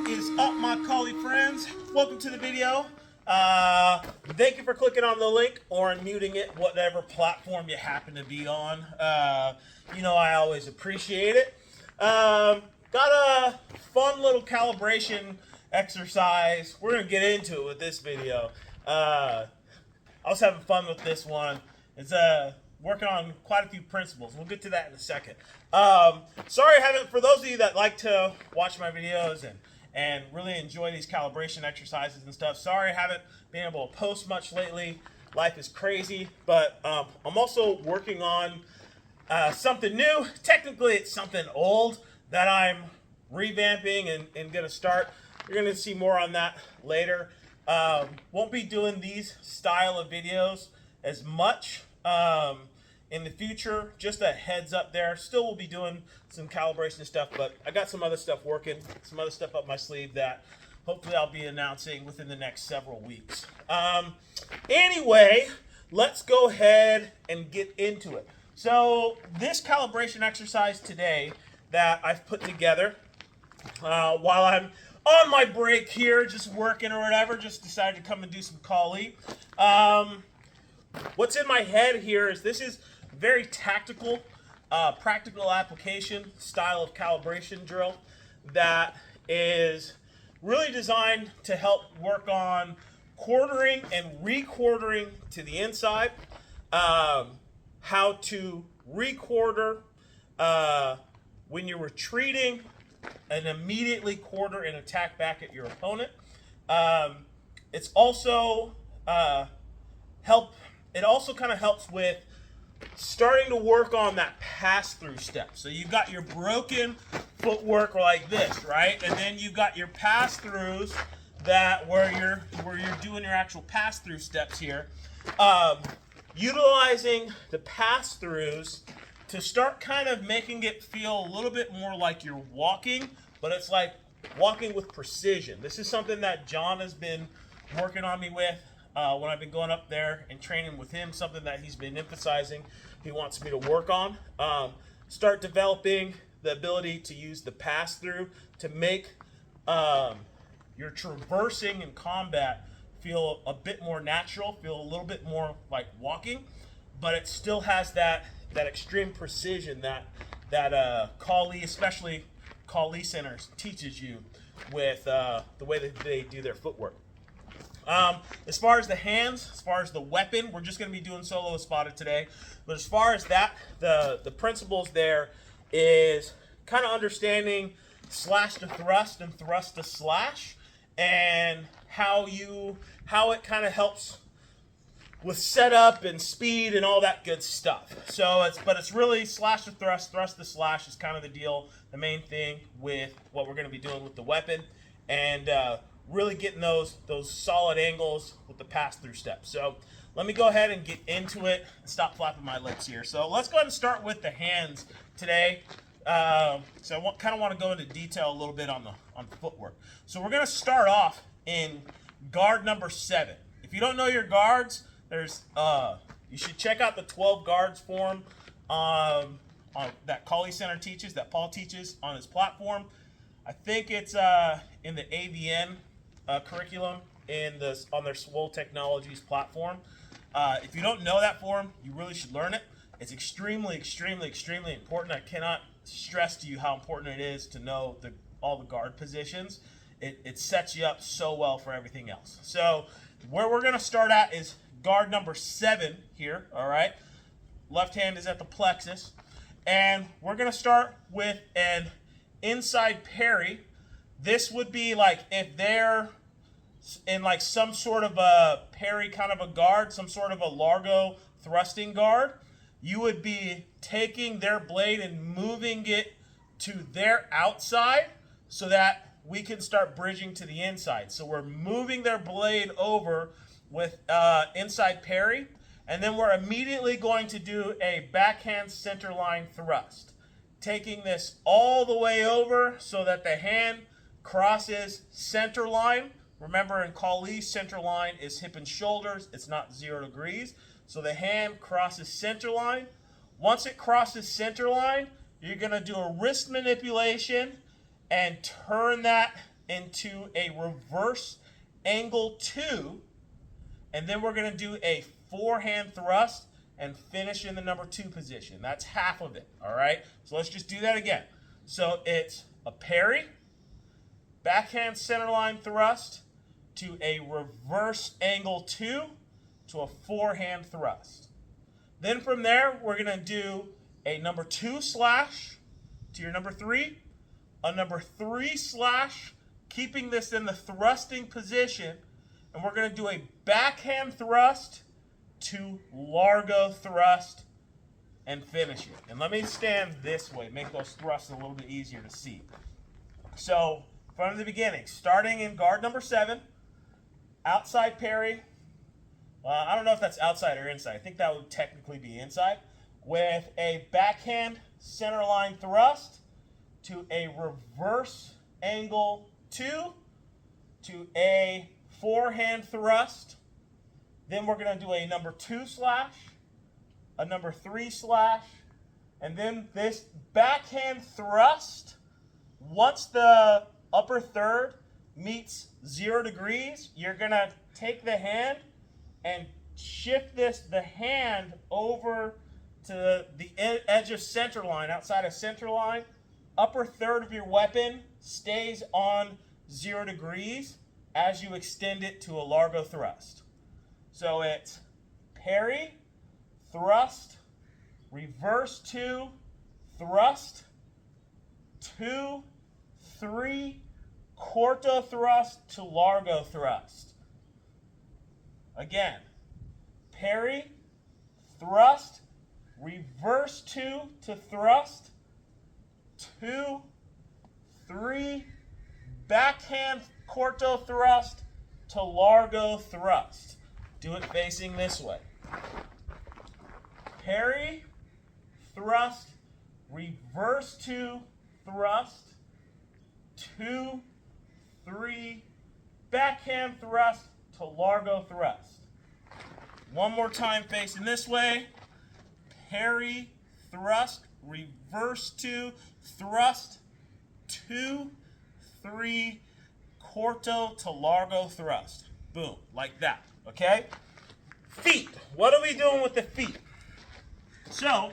is up, my collie friends? Welcome to the video. Thank you for clicking on the link or muting it, whatever platform you happen to be on. I always appreciate it. Got a fun little calibration exercise. We're going to get into it with this video. I was having fun with this one. It's working on quite a few principles. We'll get to that in a second. Sorry I haven't, for those of you that like to watch my videos and really enjoy these calibration exercises and stuff, sorry I haven't been able to post much lately. Life is crazy, but I'm also working on something new. Technically, it's something old that I'm revamping and going to start. You're going to see more on that later. Won't be doing these style of videos as much in the future. Just a heads up there. Still will be doing some calibration stuff, but I got some other stuff working, some other stuff up my sleeve that hopefully I'll be announcing within the next several weeks. Anyway, let's go ahead and get into it. So this calibration exercise today that I've put together while I'm on my break here, just working or whatever, just decided to come and do some collie. What's in my head here is this is very tactical, practical application style of calibration drill that is really designed to help work on quartering and re-quartering to the inside, how to re-quarter when you're retreating and immediately quarter and attack back at your opponent. It's also It also kind of helps with starting to work on that pass-through step. So you've got your broken footwork like this, right? And then you've got your pass-throughs where you're doing your actual pass-through steps here. Utilizing the pass-throughs to start kind of making it feel a little bit more like you're walking, but it's like walking with precision. This is something that John has been working on me with. When I've been going up there and training with him, something that he's been emphasizing he wants me to work on. Start developing the ability to use the pass-through to make your traversing in combat feel a bit more natural, feel a little bit more like walking, but it still has that extreme precision that collie, especially collie centers, teaches you with the way that they do their footwork. As far as the hands, as far as the weapon, we're just going to be doing solo spotted today. But as far as that, the principles there is kind of understanding slash to thrust and thrust to slash, and how it kind of helps with setup and speed and all that good stuff. So it's really slash to thrust, thrust to slash is kind of the deal, the main thing with what we're going to be doing with the weapon, and really getting those solid angles with the pass-through steps. So let me go ahead and get into it and stop flapping my lips here. So let's go ahead and start with the hands today. So I kind of want to go into detail a little bit on the footwork. So we're going to start off in guard number 7. If you don't know your guards, there's you should check out the 12 guards form on that Collie Center teaches, that Paul teaches on his platform. I think it's in the AVN curriculum on their Swole Technologies platform. If you don't know that form, you really should learn it. It's extremely, extremely, extremely important. I cannot stress to you how important it is to know all the guard positions. It sets you up so well for everything else. So where we're going to start at is guard number 7 here, all right? Left hand is at the plexus. And we're going to start with an inside parry. This would be like if they're in like some sort of a parry kind of a guard, some sort of a Largo thrusting guard, you would be taking their blade and moving it to their outside so that we can start bridging to the inside. So we're moving their blade over with inside parry, and then we're immediately going to do a backhand center line thrust, taking this all the way over so that the hand crosses center line. Remember, in Collie, center line is hip and shoulders. It's not 0 degrees. So the hand crosses center line. Once it crosses center line, you're going to do a wrist manipulation and turn that into a reverse angle 2, and then we're going to do a forehand thrust and finish in the number 2 position. That's half of it, all right? So let's just do that again. So it's a parry, backhand centerline thrust to a reverse angle 2 to a forehand thrust. Then from there, we're going to do a number 2 slash to your number 3, a number 3 slash, keeping this in the thrusting position, and we're going to do a backhand thrust to largo thrust and finish it. And let me stand this way, make those thrusts a little bit easier to see. So from the beginning, starting in guard number 7, outside parry. I don't know if that's outside or inside. I think that would technically be inside. With a backhand centerline thrust to a reverse angle 2 to a forehand thrust. Then we're going to do a number 2 slash, a number 3 slash, and then this backhand thrust, once the upper third meets 0 degrees, you're going to take the hand and shift the hand over to the edge of center line, outside of center line. Upper third of your weapon stays on 0 degrees as you extend it to a largo thrust. So it's parry, thrust, reverse 2, thrust, 2, 3, corto thrust to largo thrust. Again, parry, thrust, reverse 2 to thrust, 2, 3, backhand corto thrust to largo thrust. Do it facing this way. Parry, thrust, reverse 2, thrust, 2, 3, backhand thrust to largo thrust. One more time facing this way. Parry, thrust, reverse 2, thrust, 2, 3, corto to largo thrust. Boom, like that, okay? Feet. What are we doing with the feet? So,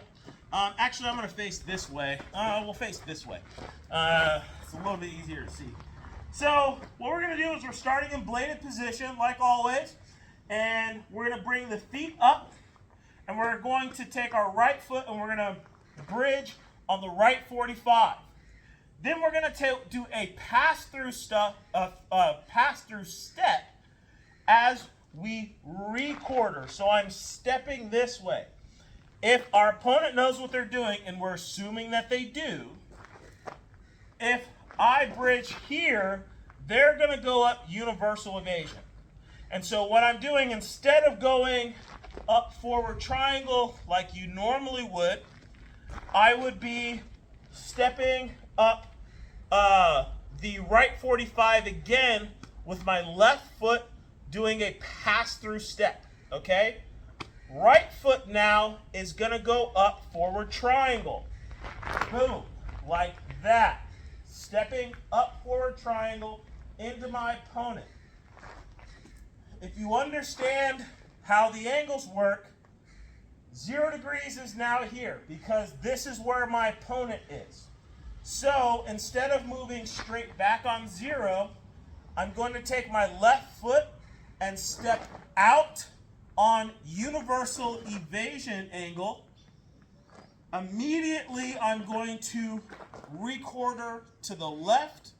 actually I'm going to face this way. We'll face this way. It's a little bit easier to see. So, what we're going to do is we're starting in bladed position, like always, and we're going to bring the feet up, and we're going to take our right foot and we're going to bridge on the right 45. Then we're going to do a pass-through step as we re-quarter. So I'm stepping this way. If our opponent knows what they're doing, and we're assuming that they do, if I bridge here, they're going to go up universal evasion. And so what I'm doing, instead of going up forward triangle like you normally would, I would be stepping up the right 45 again with my left foot doing a pass-through step, okay? Right foot now is going to go up forward triangle. Boom, like that. Stepping up forward triangle into my opponent. If you understand how the angles work, 0 degrees is now here because this is where my opponent is. So instead of moving straight back on 0, I'm going to take my left foot and step out on universal evasion angle. Immediately I'm going to re-quarter to the left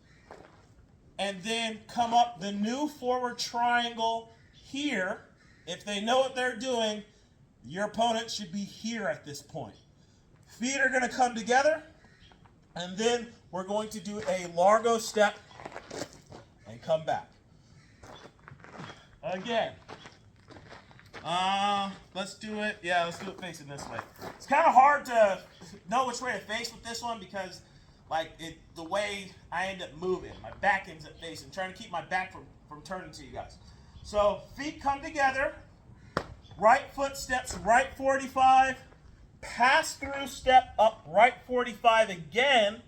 and then come up the new forward triangle here. If they know what they're doing, your opponent should be here at this point. Feet are going to come together, and then we're going to do a largo step and come back. Again. Let's do it. Yeah, let's do it facing this way. It's kind of hard to know which way to face with this one because, the way I end up moving, my back ends up facing, trying to keep my back from turning to you guys. So feet come together. Right foot steps right 45. Pass through step up right 45 again.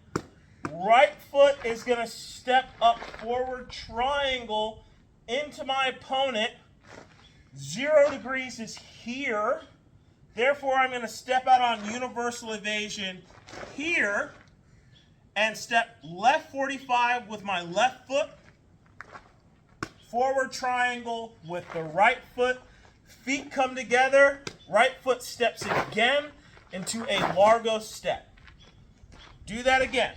Right foot is going to step up forward triangle into my opponent. 0 degrees is here. Therefore, I'm going to step out on universal evasion here and step left 45 with my left foot. Forward triangle with the right foot. Feet come together. Right foot steps again into a largo step. Do that again.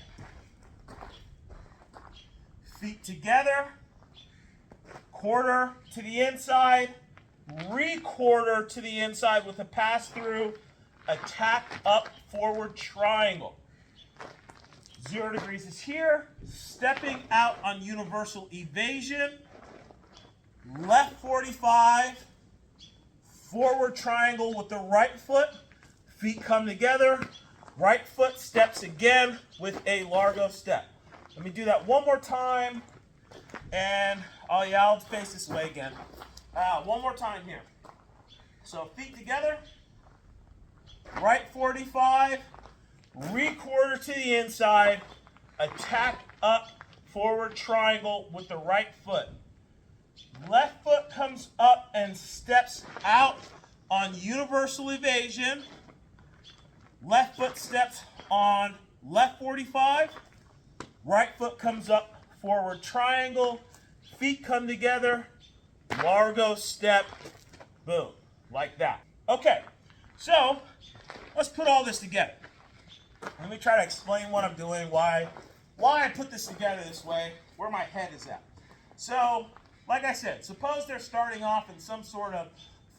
Feet together. Quarter to the inside. Re-quarter to the inside with a pass through. Attack up forward triangle. 0 degrees is here. Stepping out on universal evasion. Left 45. Forward triangle with the right foot. Feet come together. Right foot steps again with a largo step. Let me do that one more time. And, oh yeah, I'll face this way again. One more time here. So feet together. Right 45. Re-quarter to the inside. Attack up forward triangle with the right foot. Left foot comes up and steps out on universal evasion. Left foot steps on left 45. Right foot comes up, forward triangle. Feet come together. Largo step. Boom. Like that. Okay. So, let's put all this together. Let me try to explain what I'm doing, why I put this together this way, where my head is at. So, like I said, suppose they're starting off in some sort of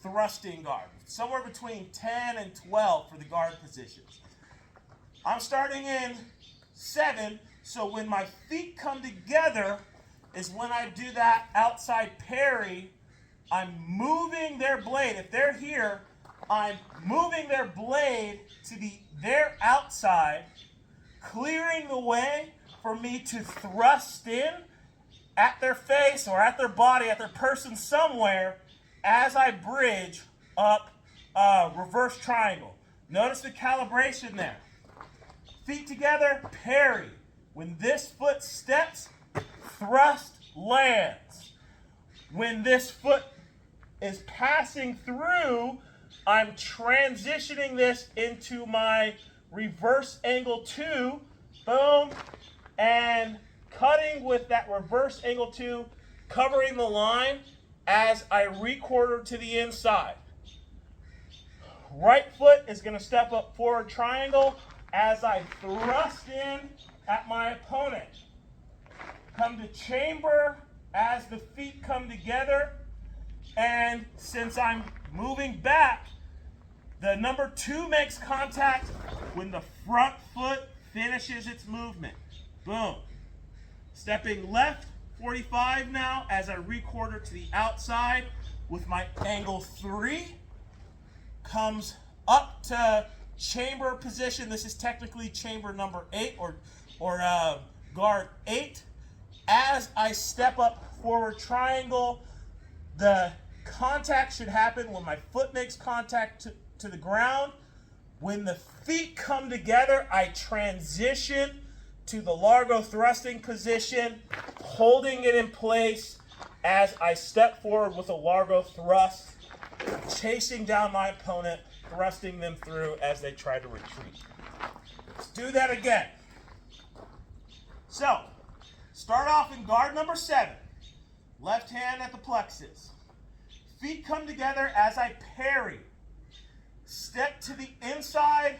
thrusting guard, somewhere between 10 and 12 for the guard positions. I'm starting in 7, so when my feet come together is when I do that outside parry. I'm moving their blade. If they're here, I'm moving their blade to their outside, clearing the way for me to thrust in at their face or at their body, at their person somewhere, as I bridge up reverse triangle. Notice the calibration there. Feet together, parry. When this foot steps, thrust lands. When this foot is passing through, I'm transitioning this into my reverse angle 2. Boom. And cutting with that reverse angle 2, covering the line as I re-quarter to the inside. Right foot is going to step up forward triangle as I thrust in at my opponent. Come to chamber as the feet come together. And since I'm moving back, the number 2 makes contact when the front foot finishes its movement. Boom. Stepping left 45 now as I re-quarter to the outside with my angle 3. Comes up to chamber position. This is technically chamber number 8 or guard 8. As I step up forward triangle, the contact should happen when my foot makes contact to the ground. When the feet come together, I transition to the largo thrusting position, holding it in place as I step forward with a largo thrust, chasing down my opponent, thrusting them through as they try to retreat. Let's do that again. So, start off in guard number 7. Left hand at the plexus. Feet come together as I parry. Step to the inside,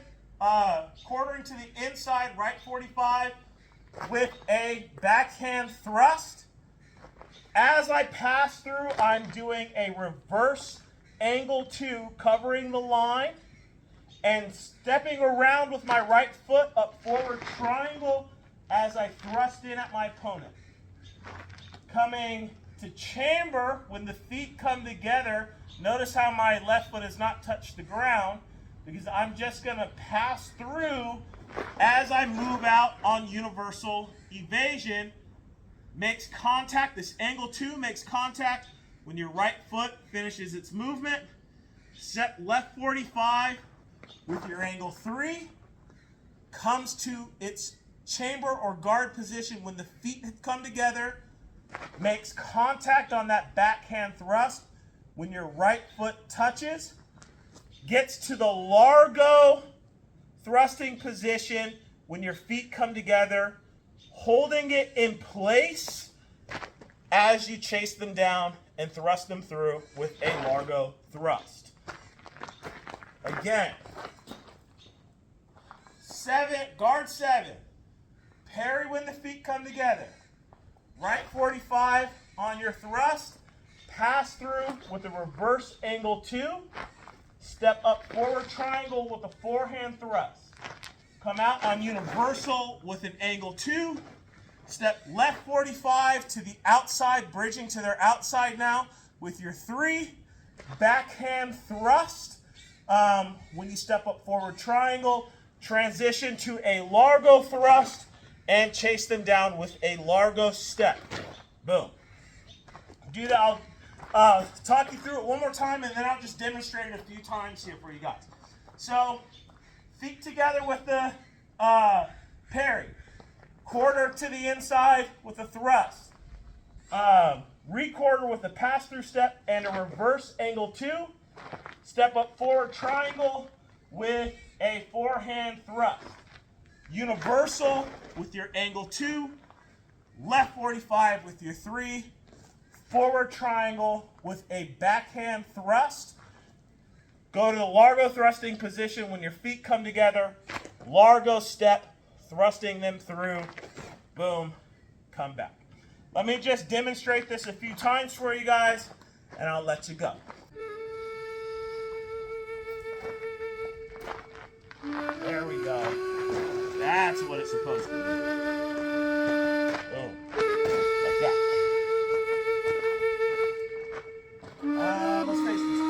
quartering to the inside, right 45, with a backhand thrust. As I pass through, I'm doing a reverse angle 2, covering the line, and stepping around with my right foot up forward triangle as I thrust in at my opponent. Coming to chamber, when the feet come together, notice how my left foot has not touched the ground, because I'm just going to pass through as I move out on universal evasion. Makes contact. This angle 2 makes contact when your right foot finishes its movement. Set left 45 with your angle 3. Comes to its chamber or guard position when the feet come together, makes contact on that backhand thrust when your right foot touches, gets to the largo thrusting position when your feet come together, holding it in place as you chase them down and thrust them through with a largo thrust. Again, 7, guard 7, parry when the feet come together. Right 45 on your thrust, pass through with a reverse angle 2, step up forward triangle with a forehand thrust. Come out on universal with an angle 2, step left 45 to the outside, bridging to their outside now with your 3, backhand thrust. When you step up forward triangle, transition to a largo thrust and chase them down with a largo step. Boom. Do that. I'll talk you through it one more time, and then I'll just demonstrate it a few times here for you guys. So, feet together with the parry. Quarter to the inside with a thrust. Re-quarter with a pass-through step and a reverse angle 2. Step up forward triangle with a forehand thrust. Universal with your angle 2. Left 45 with your 3. Forward triangle with a backhand thrust. Go to the largo thrusting position when your feet come together. Largo step, thrusting them through. Boom, come back. Let me just demonstrate this a few times for you guys, and I'll let you go. There we go. That's what it's supposed to be. Boom. Like that. Let's face this.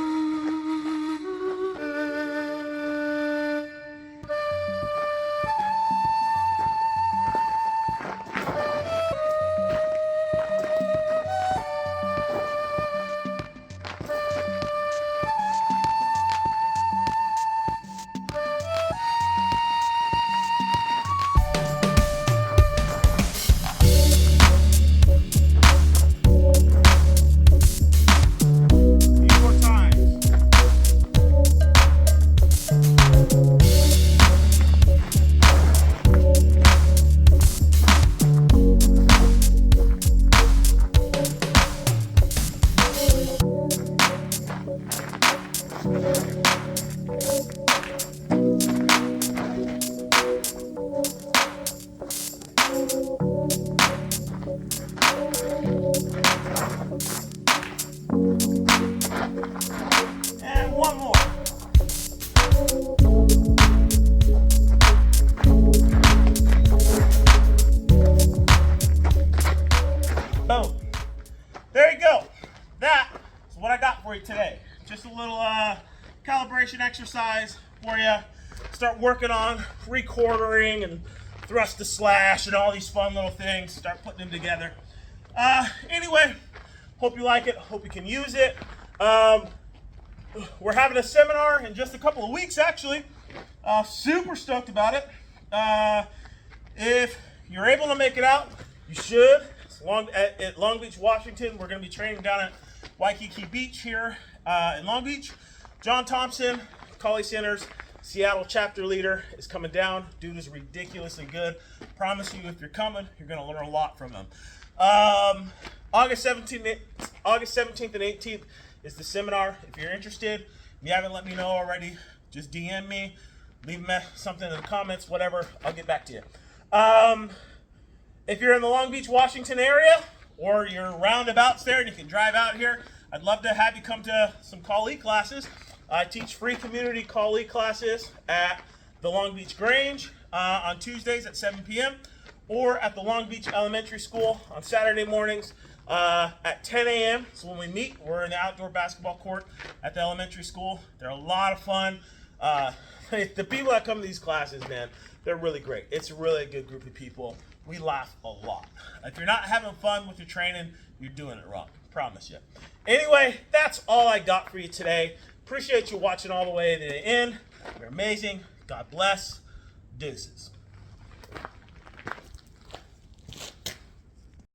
And one more. Boom. There you go. That is what I got for you today. Just a little calibration exercise for you. Start working on re-quartering and thrust to slash and all these fun little things. Start putting them together. Anyway, hope you like it. Hope you can use it. We're having a seminar in just a couple of weeks, actually. Super stoked about it. If you're able to make it out, you should. At Long Beach, Washington. We're going to be training down at Waikiki Beach here in Long Beach. John Thompson, Collie Center's Seattle chapter leader, is coming down. Dude is ridiculously good. Promise you, if you're coming, you're going to learn a lot from him. August 17th and 18th is the seminar. If you're interested, if you haven't let me know already, just DM me, leave something in the comments, whatever. I'll get back to you. If you're in the Long Beach, Washington area, or you're roundabouts there and you can drive out here, I'd love to have you come to some Collie classes. I teach free community Collie classes at the Long Beach Grange on Tuesdays at 7 p.m. or at the Long Beach Elementary School on Saturday mornings at 10 a.m. So when we meet, we're in the outdoor basketball court at the elementary school. They're a lot of fun. The people that come to these classes, man, they're really great. It's really a good group of people. We laugh a lot. If you're not having fun with your training, you're doing it wrong. Promise you. Anyway, that's all I got for you today. Appreciate you watching all the way to the end. You're amazing. God bless. Deuces.